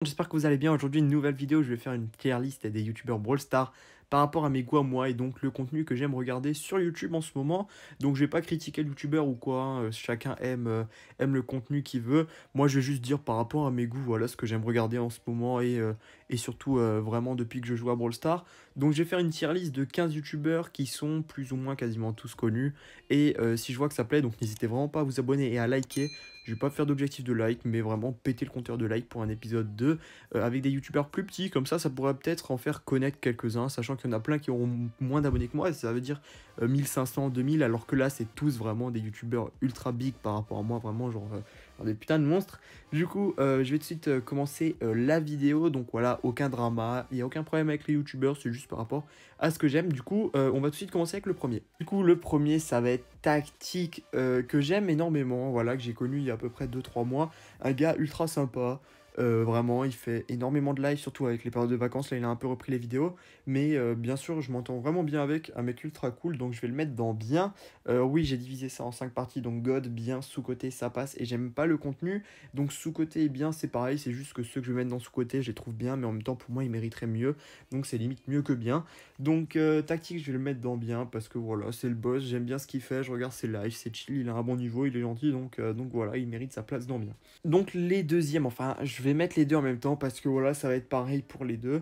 J'espère que vous allez bien. Aujourd'hui, une nouvelle vidéo. Je vais faire une tier list des youtubeurs Brawl Stars par rapport à mes goûts à moi et donc le contenu que j'aime regarder sur YouTube en ce moment. Donc, je vais pas critiquer le youtubeur ou quoi, hein. Chacun aime le contenu qu'il veut. Moi, je vais juste dire par rapport à mes goûts, voilà ce que j'aime regarder en ce moment et surtout vraiment depuis que je joue à Brawl Stars. Donc, je vais faire une tier list de 15 youtubeurs qui sont plus ou moins quasiment tous connus. Et si je vois que ça plaît, donc n'hésitez vraiment pas à vous abonner et à liker. Je vais pas faire d'objectif de like, mais vraiment péter le compteur de like pour un épisode 2 avec des youtubeurs plus petits. Comme ça pourrait peut-être en faire connaître quelques-uns, sachant qu'il y en a plein qui auront moins d'abonnés que moi. Ça veut dire 1500, 2000, alors que là, c'est tous vraiment des youtubeurs ultra big par rapport à moi, vraiment genre des putains de monstres. Du coup, je vais tout de suite commencer la vidéo. Donc voilà, aucun drama, il n'y a aucun problème avec les youtubeurs, c'est juste par rapport à ce que j'aime. Du coup, on va tout de suite commencer avec le premier. Du coup, le premier, ça va être Tactique, que j'aime énormément, voilà, que j'ai connu il y a à peu près 2-3 mois. Un gars ultra sympa. Vraiment, il fait énormément de live, surtout avec les périodes de vacances. Là, il a un peu repris les vidéos. Mais bien sûr, je m'entends vraiment bien avec. Un mec ultra cool, donc je vais le mettre dans bien. Oui, j'ai divisé ça en 5 parties. Donc God, bien, sous-côté, ça passe. Et j'aime pas le contenu. Donc sous-côté et bien, c'est pareil. C'est juste que ceux que je vais mettre dans sous-côté, je les trouve bien. Mais en même temps, pour moi, ils mériteraient mieux. Donc c'est limite mieux que bien. Donc Tactique, je vais le mettre dans bien. Parce que voilà, c'est le boss. J'aime bien ce qu'il fait. Je regarde ses lives. C'est chill. Il a un bon niveau. Il est gentil. Donc voilà, il mérite sa place dans bien. Donc les deuxièmes, enfin je vais mettre les deux en même temps parce que voilà ça va être pareil pour les deux.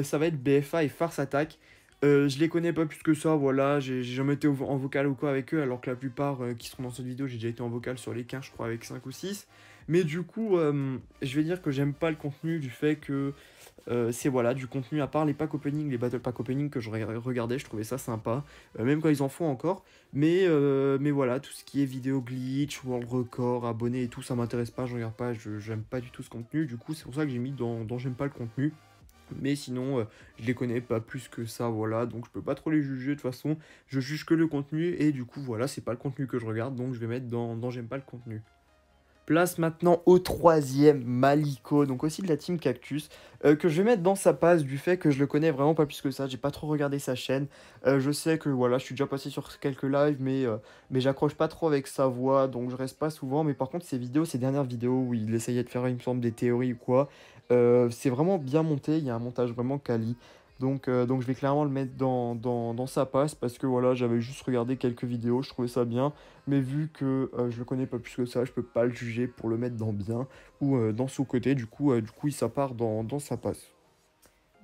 Ça va être BFA et Farce Attack. Je les connais pas plus que ça, voilà, j'ai jamais été en vocal ou quoi avec eux, alors que la plupart qui seront dans cette vidéo, j'ai déjà été en vocal sur les 15, je crois, avec 5 ou 6. Mais du coup, je vais dire que j'aime pas le contenu du fait que c'est voilà, du contenu à part les pack opening, les battle pack opening que je regardais, je trouvais ça sympa, même quand ils en font encore. Mais voilà, tout ce qui est vidéo glitch, world record, abonnés et tout, ça m'intéresse pas, je regarde pas, j'aime pas du tout ce contenu. Du coup, c'est pour ça que j'ai mis dans j'aime pas le contenu. Mais sinon, je les connais pas plus que ça, voilà, donc je peux pas trop les juger de toute façon. Je juge que le contenu, et du coup, voilà, c'est pas le contenu que je regarde, donc je vais mettre dans j'aime pas le contenu. Place maintenant au troisième, Maliko, donc aussi de la team Cactus, que je vais mettre dans sa passe du fait que je le connais vraiment pas plus que ça, j'ai pas trop regardé sa chaîne. Je sais que voilà, je suis déjà passé sur quelques lives, mais j'accroche pas trop avec sa voix, donc je reste pas souvent. Mais par contre, ses vidéos, ses dernières vidéos où il essayait de faire, il me semble, des théories ou quoi, c'est vraiment bien monté, il y a un montage vraiment quali. Donc je vais clairement le mettre dans sa passe parce que voilà, j'avais juste regardé quelques vidéos, je trouvais ça bien. Mais vu que je le connais pas plus que ça, je peux pas le juger pour le mettre dans bien ou dans sous-côté. Du coup, ça part dans sa passe.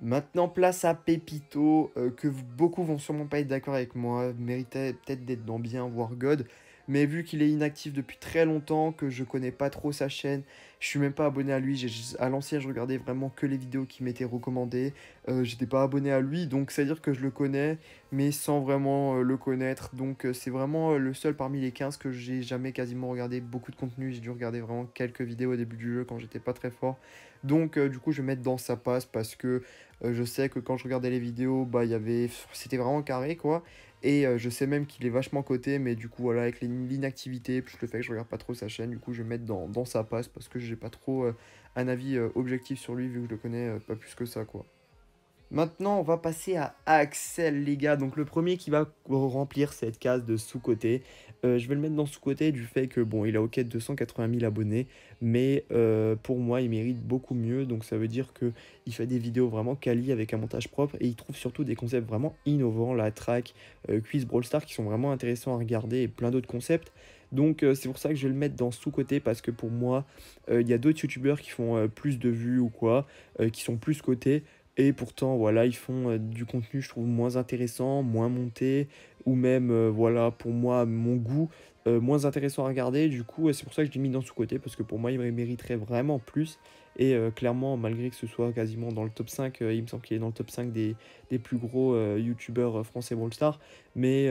Maintenant, place à Pépito, que beaucoup vont sûrement pas être d'accord avec moi, méritait peut-être d'être dans bien, voire God. Mais vu qu'il est inactif depuis très longtemps, que je connais pas trop sa chaîne, je suis même pas abonné à lui. À l'ancien, je regardais vraiment que les vidéos qui m'étaient recommandées. J'étais pas abonné à lui, donc c'est-à-dire que je le connais, mais sans vraiment le connaître. Donc c'est vraiment le seul parmi les 15 que j'ai jamais quasiment regardé beaucoup de contenu. J'ai dû regarder vraiment quelques vidéos au début du jeu quand j'étais pas très fort. Donc du coup, je vais mettre dans sa passe parce que je sais que quand je regardais les vidéos, bah, c'était vraiment carré, quoi. Et je sais même qu'il est vachement coté, mais du coup, voilà, avec l'inactivité, plus le fait que je regarde pas trop sa chaîne, du coup, je vais mettre dans sa passe parce que j'ai pas trop un avis objectif sur lui, vu que je le connais pas plus que ça, quoi. Maintenant, on va passer à Axel, les gars. Donc, le premier qui va remplir cette case de sous-côté. Je vais le mettre dans sous-côté du fait que, bon, il a OK 280 000 abonnés. Mais pour moi, il mérite beaucoup mieux. Donc, ça veut dire que il fait des vidéos vraiment quali avec un montage propre. Et il trouve surtout des concepts vraiment innovants. La track, Quiz Brawl Stars qui sont vraiment intéressants à regarder et plein d'autres concepts. Donc, c'est pour ça que je vais le mettre dans sous-côté parce que pour moi, il y a d'autres youtubeurs qui font plus de vues ou quoi, qui sont plus cotés. Et pourtant, voilà, ils font du contenu, je trouve, moins intéressant, moins monté, ou même, voilà, pour moi, mon goût, moins intéressant à regarder. Du coup, c'est pour ça que je l'ai mis dans sous-côté, parce que pour moi, il mériterait vraiment plus. Et clairement, malgré que ce soit quasiment dans le top 5, il me semble qu'il est dans le top 5 des plus gros youtubeurs français Brawl Stars. Mais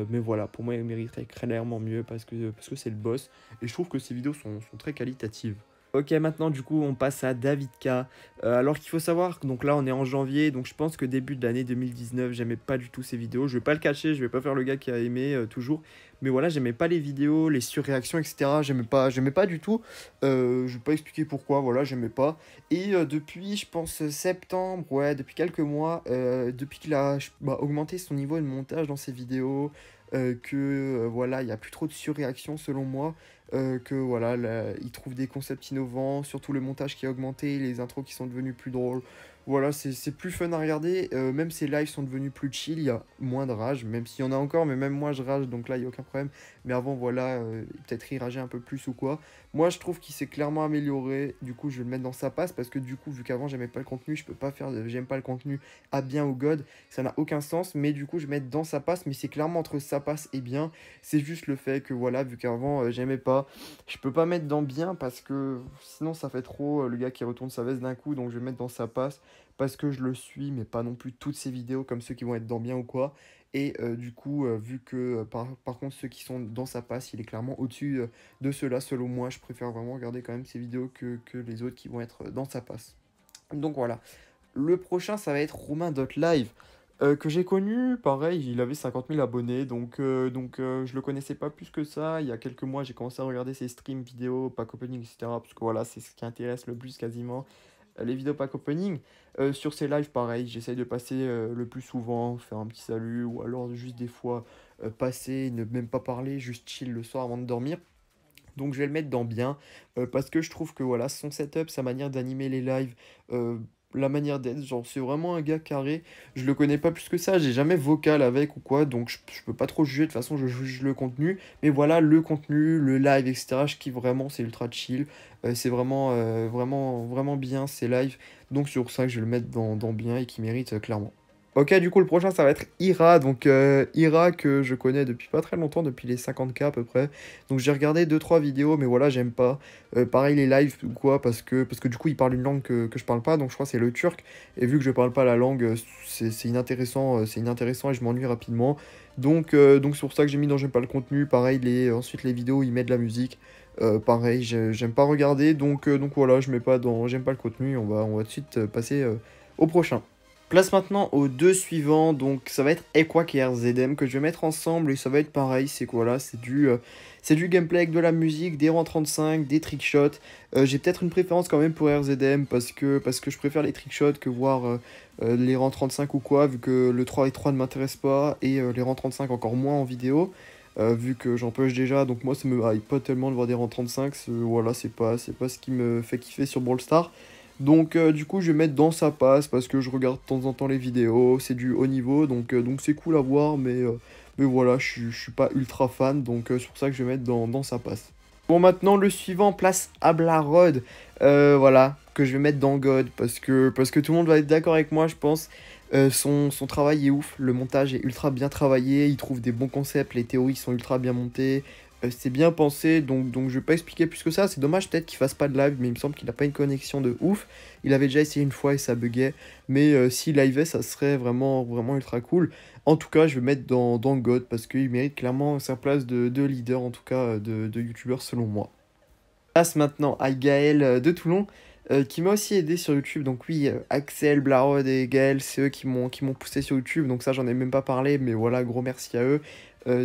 voilà, pour moi, il mériterait clairement mieux, parce que c'est le boss. Et je trouve que ses vidéos sont très qualitatives. Ok, maintenant du coup on passe à David K. Alors qu'il faut savoir, donc là on est en janvier, donc je pense que début de l'année 2019, j'aimais pas du tout ces vidéos. Je vais pas le cacher, je vais pas faire le gars qui a aimé toujours. Mais voilà, j'aimais pas les vidéos, les surréactions, etc. J'aimais pas du tout. Je vais pas expliquer pourquoi, voilà, j'aimais pas. Et depuis, je pense, septembre, ouais, depuis quelques mois, depuis qu'il a augmenté son niveau de montage dans ses vidéos, voilà, il n'y a plus trop de surréaction selon moi, que voilà, ils trouvent des concepts innovants, surtout le montage qui a augmenté, les intros qui sont devenus plus drôles. Voilà, c'est plus fun à regarder, même ces lives sont devenus plus chill, il y a moins de rage, même s'il y en a encore, mais même moi je rage, donc là il n'y a aucun problème. Mais avant, voilà, peut-être il rageait un peu plus ou quoi. Moi je trouve qu'il s'est clairement amélioré, du coup je vais le mettre dans sa passe, parce que du coup, vu qu'avant j'aimais pas le contenu, je peux pas faire, j'aime pas le contenu à bien ou god, ça n'a aucun sens, mais du coup je vais mettre dans sa passe, mais c'est clairement entre sa passe et bien, c'est juste le fait que voilà, vu qu'avant j'aimais pas, je peux pas mettre dans bien, parce que sinon ça fait trop le gars qui retourne sa veste d'un coup, donc je vais mettre dans sa passe parce que je le suis, mais pas non plus toutes ces vidéos comme ceux qui vont être dans bien ou quoi. Et du coup, vu que par contre ceux qui sont dans sa passe, il est clairement au-dessus de ceux-là, selon moi, je préfère vraiment regarder quand même ces vidéos que les autres qui vont être dans sa passe. Donc voilà. Le prochain, ça va être Romain.live, que j'ai connu, pareil, il avait 50 000 abonnés, donc je le connaissais pas plus que ça. Il y a quelques mois, j'ai commencé à regarder ses streams vidéo, pack opening, etc. Parce que voilà, c'est ce qui intéresse le plus quasiment, les vidéos pack opening. Sur ces lives, pareil, j'essaye de passer le plus souvent, faire un petit salut, ou alors juste des fois passer, ne même pas parler, juste chill le soir avant de dormir. Donc je vais le mettre dans bien, parce que je trouve que voilà, son setup, sa manière d'animer les lives, euh, la manière d'être, genre c'est vraiment un gars carré. Je le connais pas plus que ça, j'ai jamais vocal avec ou quoi, donc je peux pas trop juger, de toute façon je juge le contenu. Mais voilà, le contenu, le live, etc., je kiffe vraiment, c'est ultra chill. C'est vraiment, vraiment bien ces lives. Donc c'est pour ça que je vais le mettre dans bien et qui mérite clairement. Ok, du coup, le prochain, ça va être Ira. Donc, Ira, que je connais depuis pas très longtemps, depuis les 50K à peu près. Donc, j'ai regardé deux trois vidéos, mais voilà, j'aime pas. Pareil, les lives ou quoi, parce que du coup, il parle une langue que je parle pas, donc je crois que c'est le turc. Et vu que je parle pas la langue, c'est inintéressant, c'est inintéressant et je m'ennuie rapidement. Donc c'est pour ça que j'ai mis dans J'aime pas le contenu. Pareil, ensuite, les vidéos, il met de la musique. Pareil, j'aime pas regarder, donc voilà, je mets pas dans J'aime pas le contenu. On va tout de suite passer au prochain. Place maintenant aux deux suivants, donc ça va être Equack et RZM que je vais mettre ensemble et ça va être pareil, c'est quoi là? C'est du gameplay avec de la musique, des rangs 35, des trickshots. J'ai peut-être une préférence quand même pour RZM parce que je préfère les trickshots que voir les rangs 35 ou quoi, vu que le 3v3 ne m'intéresse pas et les rangs 35 encore moins en vidéo. Vu que j'en push déjà, donc moi ça me hype pas tellement de voir des rangs 35, voilà, c'est pas ce qui me fait kiffer sur Brawl Stars. Donc du coup je vais mettre dans sa passe parce que je regarde de temps en temps les vidéos, c'est du haut niveau, donc c'est cool à voir, mais voilà, je suis pas ultra fan, donc c'est pour ça que je vais mettre dans sa passe. Bon, maintenant le suivant, place Ablarod, voilà, que je vais mettre dans God, parce que tout le monde va être d'accord avec moi, je pense. Son travail est ouf, le montage est ultra bien travaillé, il trouve des bons concepts, les théories sont ultra bien montées, c'est bien pensé, donc je vais pas expliquer plus que ça. C'est dommage peut-être qu'il fasse pas de live, mais il me semble qu'il a pas une connexion de ouf. Il avait déjà essayé une fois et ça buguait, mais s'il liveait, ça serait vraiment, vraiment ultra cool. En tout cas, je vais mettre dans God, parce qu'il mérite clairement sa place de leader, en tout cas de youtubeur selon moi. Passe maintenant à Gaël de Toulon, qui m'a aussi aidé sur YouTube. Donc oui, Axel, Blarod et Gaël, c'est eux qui m'ont poussé sur YouTube. Donc ça, j'en ai même pas parlé, mais voilà, gros merci à eux.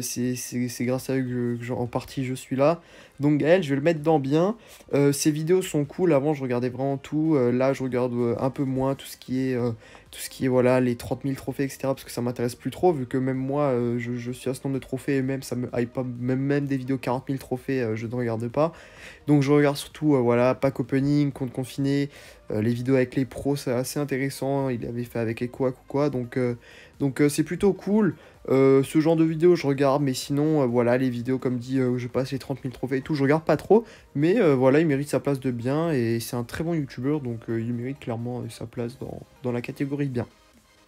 C'est grâce à eux en partie je suis là. Donc Gaël, je vais le mettre dans bien. Ses vidéos sont cool. Avant, je regardais vraiment tout. Là, je regarde un peu moins tout ce qui est voilà, les 30 000 trophées, etc. Parce que ça m'intéresse plus trop, vu que même moi, je suis à ce nombre de trophées et même ça me hype pas. Même des vidéos 40 000 trophées, je ne regarde pas. Donc je regarde surtout, voilà, pack opening, compte confiné, les vidéos avec les pros, c'est assez intéressant. Il avait fait avec Equac ou quoi, donc c'est plutôt cool. Ce genre de vidéos je regarde, mais sinon voilà, les vidéos comme dit où je passe les 30 000 trophées et tout, je regarde pas trop, mais voilà, il mérite sa place de bien et c'est un très bon youtubeur, donc il mérite clairement sa place dans la catégorie bien.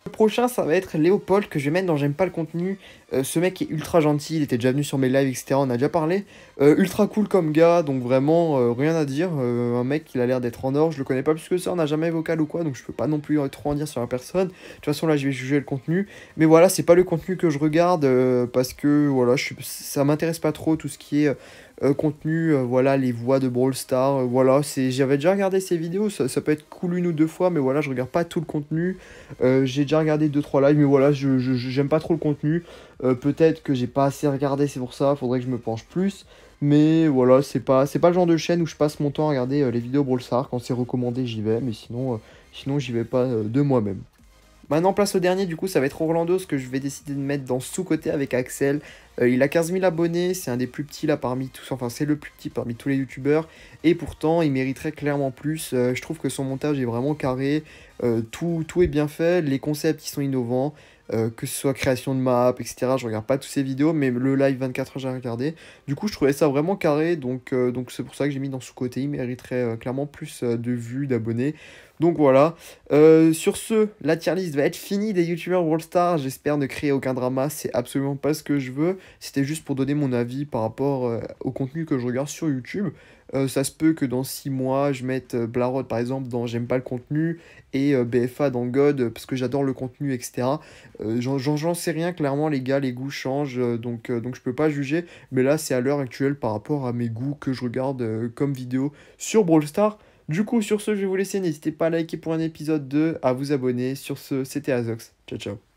Le prochain, ça va être Léopold, que je vais mettre dans J'aime pas le contenu. Ce mec est ultra gentil, il était déjà venu sur mes lives, etc. On a déjà parlé. Ultra cool comme gars, donc vraiment rien à dire. Un mec, il a l'air d'être en or. Je le connais pas plus que ça, on n'a jamais vocal ou quoi, donc je peux pas non plus trop en dire sur la personne. De toute façon, là, je vais juger le contenu. Mais voilà, c'est pas le contenu que je regarde parce que voilà, ça m'intéresse pas trop tout ce qui est. Contenu, voilà, les voix de Brawl Stars, voilà, j'avais déjà regardé ces vidéos, ça peut être cool une ou deux fois, mais voilà, je regarde pas tout le contenu. J'ai déjà regardé deux trois lives, mais voilà, j'aime pas trop le contenu. Peut-être que j'ai pas assez regardé, c'est pour ça, faudrait que je me penche plus. Mais voilà, c'est pas le genre de chaîne où je passe mon temps à regarder les vidéos Brawl Stars. Quand c'est recommandé, j'y vais, mais sinon j'y vais pas de moi-même. Maintenant, place au dernier, du coup, ça va être Orlando, ce que je vais décider de mettre dans sous-côté avec Axel. Il a 15 000 abonnés, c'est un des plus petits là parmi tous, enfin c'est le plus petit parmi tous les youtubeurs, et pourtant il mériterait clairement plus. Je trouve que son montage est vraiment carré, tout est bien fait, les concepts ils sont innovants, que ce soit création de map, etc. Je regarde pas toutes ces vidéos, mais le live 24 heures j'ai regardé. Du coup, je trouvais ça vraiment carré, donc c'est pour ça que j'ai mis dans sous-côté. Il mériterait clairement plus de vues, d'abonnés. Donc voilà. Sur ce, la tier list va être finie des youtubeurs Brawl Stars. J'espère ne créer aucun drama, c'est absolument pas ce que je veux. C'était juste pour donner mon avis par rapport au contenu que je regarde sur YouTube. Ça se peut que dans 6 mois, je mette Blarod par exemple dans J'aime pas le contenu et BFA dans God parce que j'adore le contenu, etc. J'en sais rien, clairement, les gars, les goûts changent, donc je peux pas juger. Mais là, c'est à l'heure actuelle par rapport à mes goûts que je regarde comme vidéo sur Brawl Stars. Du coup, sur ce, je vais vous laisser. N'hésitez pas à liker pour un épisode 2, à vous abonner. Sur ce, c'était Azox. Ciao, ciao.